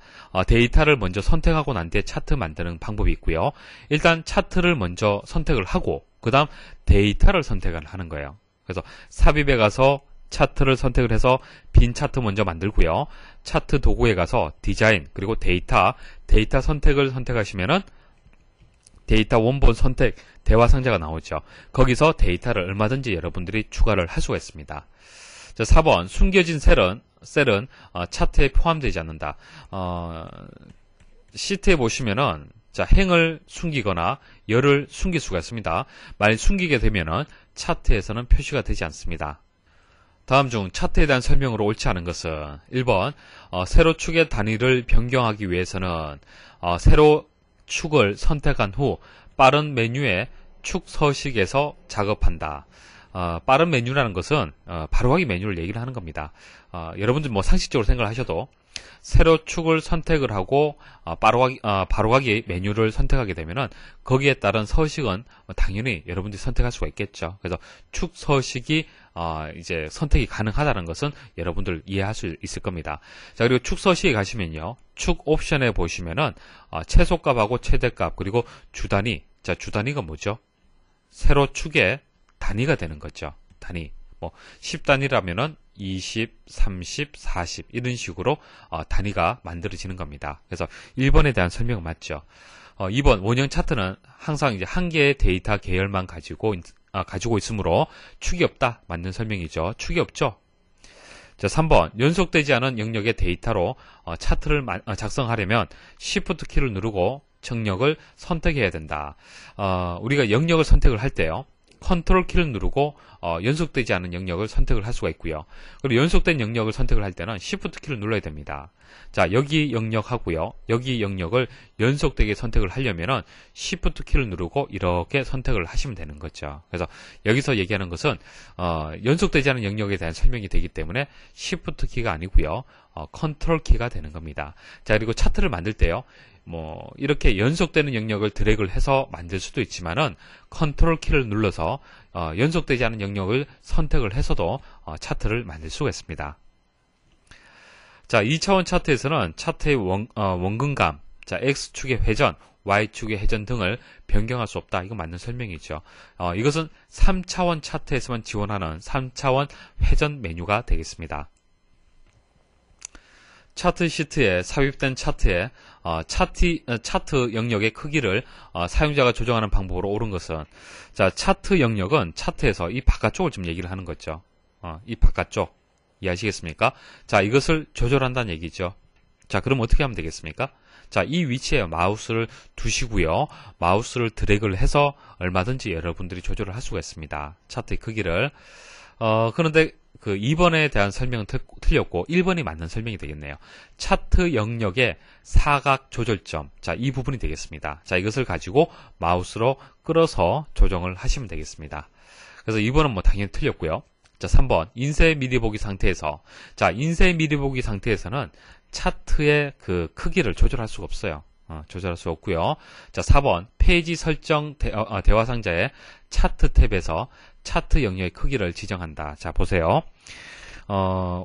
데이터를 먼저 선택하고 난 뒤에 차트 만드는 방법이 있고요. 일단 차트를 먼저 선택을 하고 그 다음 데이터를 선택을 하는 거예요. 그래서 삽입에 가서 차트를 선택을 해서 빈 차트 먼저 만들고요. 차트 도구에 가서 디자인 그리고 데이터 선택을 선택하시면은 데이터 원본 선택 대화 상자가 나오죠. 거기서 데이터를 얼마든지 여러분들이 추가를 할 수가 있습니다. 자, 4번 숨겨진 셀은 차트에 포함되지 않는다. 시트에 보시면은 자, 행을 숨기거나 열을 숨길 수가 있습니다. 만약 숨기게 되면은 차트에서는 표시가 되지 않습니다. 다음 중 차트에 대한 설명으로 옳지 않은 것은 1번 세로 축의 단위를 변경하기 위해서는 세로 축을 선택한 후 빠른 메뉴의 축 서식에서 작업한다. 빠른 메뉴라는 것은 바로가기 메뉴를 얘기를 하는 겁니다. 여러분들 뭐 상식적으로 생각을 하셔도 세로 축을 선택을 하고 바로가기 메뉴를 선택하게 되면은 거기에 따른 서식은 당연히 여러분들이 선택할 수가 있겠죠. 그래서 축 서식이 이제 선택이 가능하다는 것은 여러분들 이해할 수 있을 겁니다. 자, 그리고 축 서식에 가시면요, 축 옵션에 보시면은 최소값하고 최대값 그리고 주단위. 자, 주단위가 뭐죠? 세로 축의 단위가 되는 거죠. 단위. 뭐 10단위라면은 20, 30, 40 이런 식으로 단위가 만들어지는 겁니다. 그래서 1번에 대한 설명은 맞죠. 2번 원형 차트는 항상 이제 한 개의 데이터 계열만 가지고 있으므로 축이 없다. 맞는 설명이죠. 축이 없죠. 자, 3번 연속되지 않은 영역의 데이터로 차트를 작성하려면 Shift 키를 누르고 정역을 선택해야 된다. 우리가 영역을 선택을 할 때요, 컨트롤 키를 누르고 연속되지 않은 영역을 선택을 할 수가 있고요. 그리고 연속된 영역을 선택을 할 때는 Shift 키를 눌러야 됩니다. 자, 여기 영역하고요, 여기 영역을 연속되게 선택을 하려면은 Shift 키를 누르고 이렇게 선택을 하시면 되는 거죠. 그래서 여기서 얘기하는 것은 연속되지 않은 영역에 대한 설명이 되기 때문에 Shift 키가 아니고요, 컨트롤 키가 되는 겁니다. 자, 그리고 차트를 만들 때요, 뭐 이렇게 연속되는 영역을 드래그를 해서 만들 수도 있지만은 컨트롤 키를 눌러서 연속되지 않은 영역을 선택을 해서도 차트를 만들 수가 있습니다. 자, 2차원 차트에서는 차트의 원근감, 자, X축의 회전, Y축의 회전 등을 변경할 수 없다. 이거 맞는 설명이죠. 이것은 3차원 차트에서만 지원하는 3차원 회전 메뉴가 되겠습니다. 차트 시트에 삽입된 차트에 차트 영역의 크기를 사용자가 조정하는 방법으로 옳은 것은, 자, 차트 영역은 차트에서 이 바깥쪽을 좀 얘기를 하는 거죠. 이 바깥쪽 이해하시겠습니까? 자, 이것을 조절한다는 얘기죠. 자, 그럼 어떻게 하면 되겠습니까? 자, 이 위치에 마우스를 두시고요, 마우스를 드래그를 해서 얼마든지 여러분들이 조절을 할 수가 있습니다. 차트의 크기를. 그런데 그 2번에 대한 설명은 틀렸고 1번이 맞는 설명이 되겠네요. 차트 영역의 사각 조절점. 자, 이 부분이 되겠습니다. 자, 이것을 가지고 마우스로 끌어서 조정을 하시면 되겠습니다. 그래서 2번은 뭐 당연히 틀렸고요. 자, 3번 인쇄 미리 보기 상태에서, 자, 인쇄 미리 보기 상태에서는 차트의 그 크기를 조절할 수가 없어요. 조절할 수 없고요. 자, 4번 페이지 설정 대화 상자의 차트 탭에서 차트 영역의 크기를 지정한다. 자, 보세요.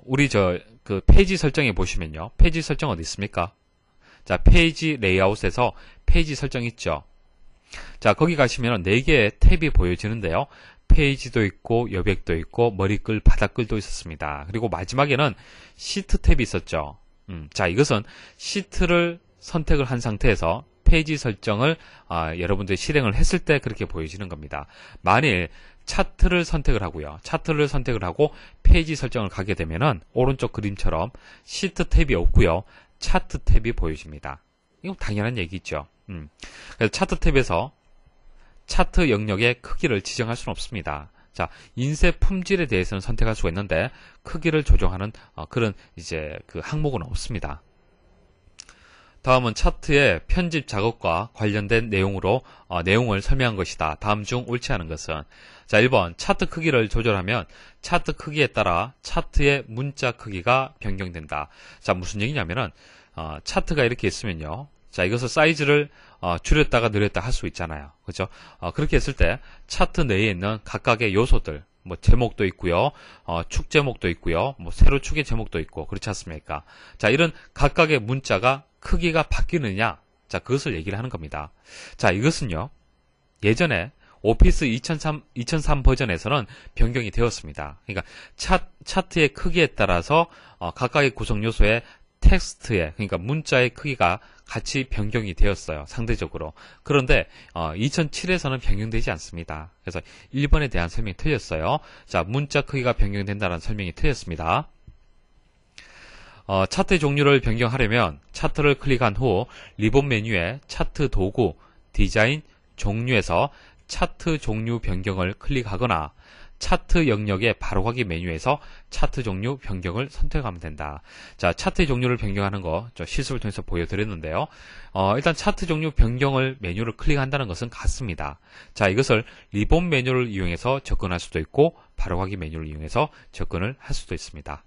우리 그 페이지 설정에 보시면요, 페이지 설정 어디 있습니까? 자, 페이지 레이아웃에서 페이지 설정 있죠. 자, 거기 가시면 4개의 탭이 보여지는데요. 페이지도 있고 여백도 있고 머리글, 바닥글도 있었습니다. 그리고 마지막에는 시트 탭이 있었죠. 자, 이것은 시트를 선택을 한 상태에서 페이지 설정을 여러분들이 실행을 했을 때 그렇게 보여지는 겁니다. 만일 차트를 선택을 하고요, 차트를 선택을 하고 페이지 설정을 가게 되면은 오른쪽 그림처럼 시트 탭이 없고요, 차트 탭이 보여집니다. 이건 당연한 얘기죠. 그래서 차트 탭에서 차트 영역의 크기를 지정할 수는 없습니다. 자, 인쇄 품질에 대해서는 선택할 수가 있는데 크기를 조정하는 그런 이제 그 항목은 없습니다. 다음은 차트의 편집 작업과 관련된 내용으로 내용을 설명한 것이다. 다음 중 옳지 않은 것은? 자, 1번 차트 크기를 조절하면 차트 크기에 따라 차트의 문자 크기가 변경된다. 자, 무슨 얘기냐면은 차트가 이렇게 있으면요. 자, 이것을 사이즈를 줄였다가 늘렸다 할 수 있잖아요. 그죠? 그렇게 했을 때 차트 내에 있는 각각의 요소들, 뭐 제목도 있고요, 축 제목도 있고요, 뭐 세로 축의 제목도 있고 그렇지 않습니까? 자, 이런 각각의 문자가 크기가 바뀌느냐? 자, 그것을 얘기를 하는 겁니다. 자, 이것은요. 예전에 오피스 2003 버전에서는 변경이 되었습니다. 그러니까 차트의 크기에 따라서 각각의 구성 요소의 텍스트의, 그러니까 문자의 크기가 같이 변경이 되었어요. 상대적으로. 그런데 2007에서는 변경되지 않습니다. 그래서 1번에 대한 설명이 틀렸어요. 자, 문자 크기가 변경된다는 설명이 틀렸습니다. 차트의 종류를 변경하려면 차트를 클릭한 후 리본 메뉴에 차트 도구, 디자인, 종류에서 차트 종류 변경을 클릭하거나 차트 영역의 바로가기 메뉴에서 차트 종류 변경을 선택하면 된다. 자, 차트의 종류를 변경하는 거 저 실습을 통해서 보여드렸는데요. 일단 차트 종류 변경을 메뉴를 클릭한다는 것은 같습니다. 자, 이것을 리본 메뉴를 이용해서 접근할 수도 있고 바로가기 메뉴를 이용해서 접근을 할 수도 있습니다.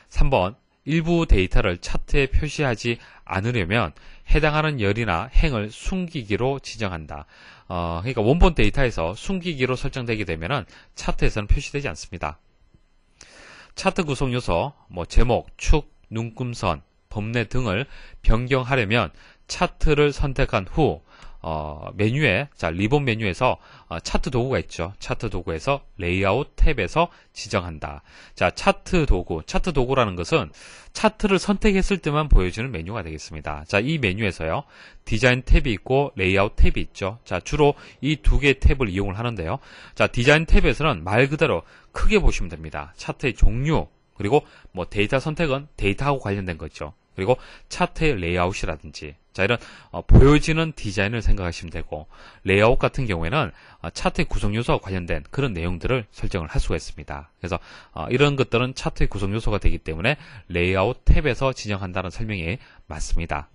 3번 일부 데이터를 차트에 표시하지 않으려면 해당하는 열이나 행을 숨기기로 지정한다. 그러니까 원본 데이터에서 숨기기로 설정되게 되면은 차트에서는 표시되지 않습니다. 차트 구성 요소, 뭐 제목, 축, 눈금선, 범례 등을 변경하려면 차트를 선택한 후 메뉴에, 자, 리본 메뉴에서 차트 도구가 있죠. 차트 도구에서 레이아웃 탭에서 지정한다. 자, 차트 도구라는 것은 차트를 선택했을 때만 보여주는 메뉴가 되겠습니다. 자, 이 메뉴에서요. 디자인 탭이 있고 레이아웃 탭이 있죠. 자, 주로 이 두 개의 탭을 이용을 하는데요. 자, 디자인 탭에서는 말 그대로 크게 보시면 됩니다. 차트의 종류, 그리고 뭐 데이터 선택은 데이터하고 관련된 거죠. 그리고 차트의 레이아웃이라든지, 자, 이런 보여지는 디자인을 생각하시면 되고, 레이아웃 같은 경우에는 차트의 구성 요소와 관련된 그런 내용들을 설정을 할 수가 있습니다. 그래서 이런 것들은 차트의 구성 요소가 되기 때문에 레이아웃 탭에서 지정한다는 설명이 맞습니다.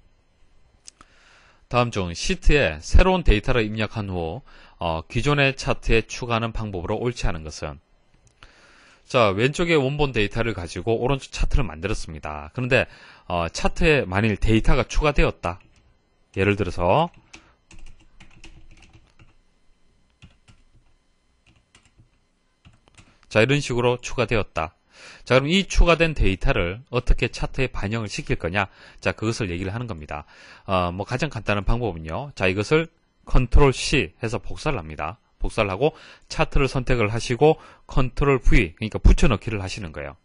다음 중 시트에 새로운 데이터를 입력한 후 기존의 차트에 추가하는 방법으로 옳지 않은 것은? 자, 왼쪽에 원본 데이터를 가지고 오른쪽 차트를 만들었습니다. 그런데 차트에 만일 데이터가 추가되었다. 예를 들어서 자, 이런 식으로 추가되었다. 자, 그럼 이 추가된 데이터를 어떻게 차트에 반영을 시킬 거냐? 자, 그것을 얘기를 하는 겁니다. 뭐 가장 간단한 방법은요. 자, 이것을 컨트롤 C 해서 복사를 합니다. 복사를 하고 차트를 선택을 하시고 컨트롤 V, 그러니까 붙여넣기를 하시는 거예요.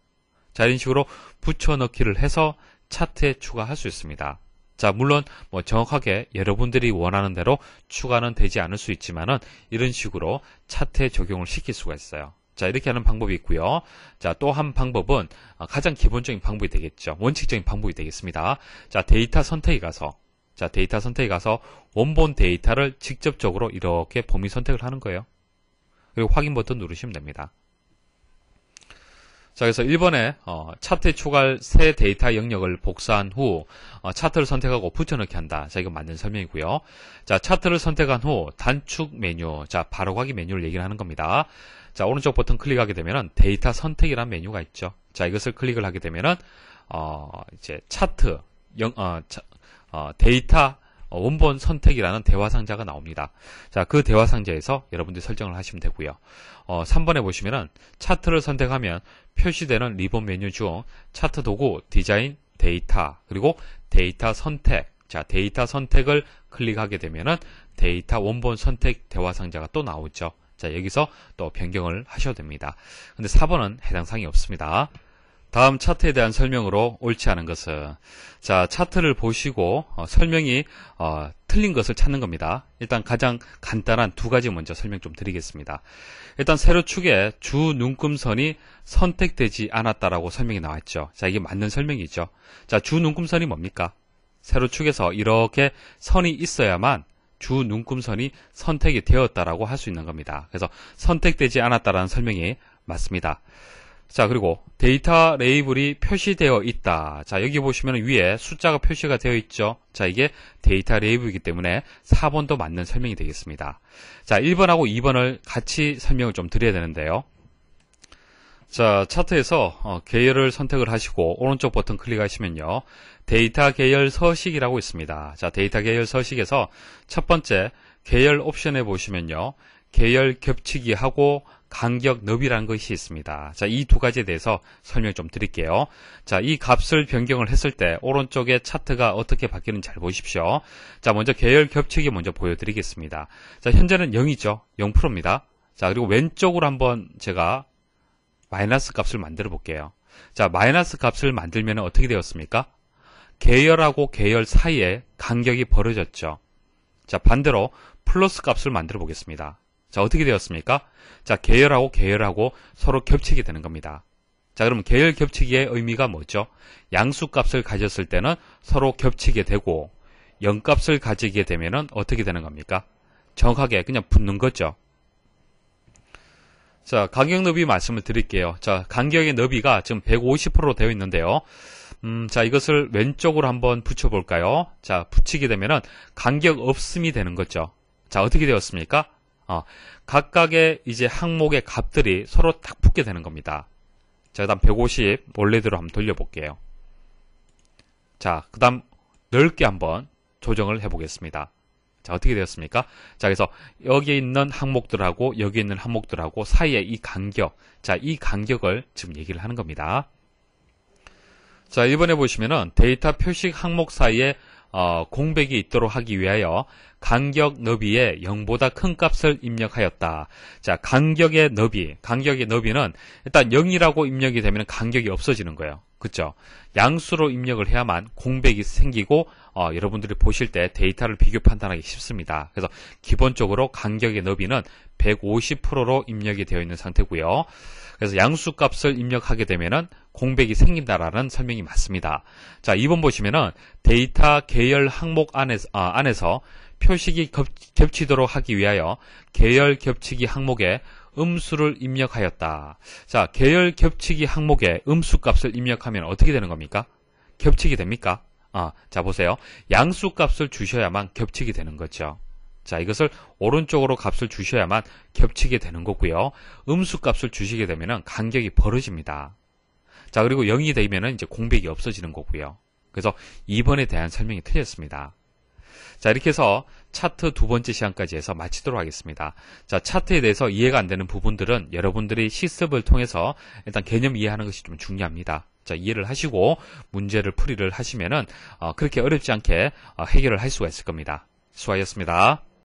자, 이런 식으로 붙여넣기를 해서 차트에 추가할 수 있습니다. 자, 물론 뭐 정확하게 여러분들이 원하는 대로 추가는 되지 않을 수 있지만은 이런 식으로 차트에 적용을 시킬 수가 있어요. 자, 이렇게 하는 방법이 있고요. 자, 또 한 방법은 가장 기본적인 방법이 되겠죠. 원칙적인 방법이 되겠습니다. 자, 데이터 선택에 가서 원본 데이터를 직접적으로 이렇게 범위 선택을 하는 거예요. 그리고 확인 버튼 누르시면 됩니다. 자, 그래서 1번에 차트에 추가할 새 데이터 영역을 복사한 후 차트를 선택하고 붙여넣기 한다. 자, 이거 맞는 설명이고요. 자, 차트를 선택한 후 단축 메뉴, 자, 바로가기 메뉴를 얘기를 하는 겁니다. 자, 오른쪽 버튼 클릭하게 되면은 데이터 선택이라는 메뉴가 있죠. 자, 이것을 클릭을 하게 되면은 이제 차트 데이터 원본 선택이라는 대화 상자가 나옵니다. 자, 그 대화 상자에서 여러분들이 설정을 하시면 되고요. 3번에 보시면은 차트를 선택하면 표시되는 리본 메뉴 중 차트 도구, 디자인, 데이터, 그리고 데이터 선택. 자, 데이터 선택을 클릭하게 되면은 데이터 원본 선택 대화 상자가 또 나오죠. 자, 여기서 또 변경을 하셔도 됩니다. 근데 4번은 해당 사항이 없습니다. 다음 차트에 대한 설명으로 옳지 않은 것은, 자, 차트를 보시고 설명이 틀린 것을 찾는 겁니다. 일단 가장 간단한 두 가지 먼저 설명 좀 드리겠습니다. 일단 세로축에 주 눈금선이 선택되지 않았다라고 설명이 나왔죠. 자, 이게 맞는 설명이죠. 자, 주 눈금선이 뭡니까? 세로축에서 이렇게 선이 있어야만 주 눈금선이 선택이 되었다라고 할 수 있는 겁니다. 그래서 선택되지 않았다라는 설명이 맞습니다. 자, 그리고 데이터 레이블이 표시되어 있다. 자, 여기 보시면 위에 숫자가 표시가 되어 있죠. 자, 이게 데이터 레이블이기 때문에 4번도 맞는 설명이 되겠습니다. 자, 1번하고 2번을 같이 설명을 좀 드려야 되는데요. 자, 차트에서 계열을 선택을 하시고 오른쪽 버튼 클릭하시면요. 데이터 계열 서식이라고 있습니다. 자, 데이터 계열 서식에서 첫 번째 계열 옵션에 보시면요. 계열 겹치기하고 간격 너비라는 것이 있습니다. 자, 이 두 가지에 대해서 설명 좀 드릴게요. 자, 이 값을 변경을 했을 때 오른쪽에 차트가 어떻게 바뀌는지 잘 보십시오. 자, 먼저 계열 겹치기 먼저 보여드리겠습니다. 자, 현재는 0이죠. 0%입니다. 자, 그리고 왼쪽으로 한번 제가 마이너스 값을 만들어 볼게요. 자, 마이너스 값을 만들면 어떻게 되었습니까? 계열하고 계열 사이에 간격이 벌어졌죠. 자, 반대로 플러스 값을 만들어 보겠습니다. 자, 어떻게 되었습니까? 자, 계열하고 계열하고 서로 겹치게 되는 겁니다. 자, 그러면 계열 겹치기의 의미가 뭐죠? 양수 값을 가졌을 때는 서로 겹치게 되고 0값을 가지게 되면은 어떻게 되는 겁니까? 정확하게 그냥 붙는 거죠. 자, 간격 너비 말씀을 드릴게요. 자, 간격의 너비가 지금 150%로 되어 있는데요. 자, 이것을 왼쪽으로 한번 붙여볼까요? 자, 붙이게 되면은 간격 없음이 되는 거죠. 자, 어떻게 되었습니까? 각각의 이제 항목의 값들이 서로 딱 붙게 되는 겁니다. 자, 그 다음 150 원래대로 한번 돌려볼게요. 자, 그 다음 넓게 한번 조정을 해보겠습니다. 자, 어떻게 되었습니까? 자, 그래서 여기에 있는 항목들하고 여기 있는 항목들하고 사이에 이 간격, 자, 이 간격을 지금 얘기를 하는 겁니다. 자, 1번에 보시면은 데이터 표식 항목 사이에 공백이 있도록 하기 위하여 간격 너비에 0보다 큰 값을 입력하였다. 자, 간격의 너비는 일단 0이라고 입력이 되면 간격이 없어지는 거예요. 그쵸? 양수로 입력을 해야만 공백이 생기고 여러분들이 보실 때 데이터를 비교 판단하기 쉽습니다. 그래서 기본적으로 간격의 너비는 150%로 입력이 되어 있는 상태고요. 그래서 양수 값을 입력하게 되면은 공백이 생긴다라는 설명이 맞습니다. 자, 2번 보시면은 데이터 계열 항목 안에서 표식이 겹치도록 하기 위하여 계열 겹치기 항목에 음수를 입력하였다. 자, 계열 겹치기 항목에 음수 값을 입력하면 어떻게 되는 겁니까? 겹치게 됩니까? 자, 보세요. 양수 값을 주셔야만 겹치게 되는 거죠. 자, 이것을 오른쪽으로 값을 주셔야만 겹치게 되는 거고요. 음수 값을 주시게 되면은 간격이 벌어집니다. 자, 그리고 0이 되면은 이제 공백이 없어지는 거고요. 그래서 2번에 대한 설명이 틀렸습니다. 자, 이렇게 해서 차트 두 번째 시간까지 해서 마치도록 하겠습니다. 자, 차트에 대해서 이해가 안 되는 부분들은 여러분들이 실습을 통해서 일단 개념 이해하는 것이 좀 중요합니다. 자, 이해를 하시고 문제를 풀이를 하시면은 그렇게 어렵지 않게 해결을 할 수가 있을 겁니다. 수고하셨습니다.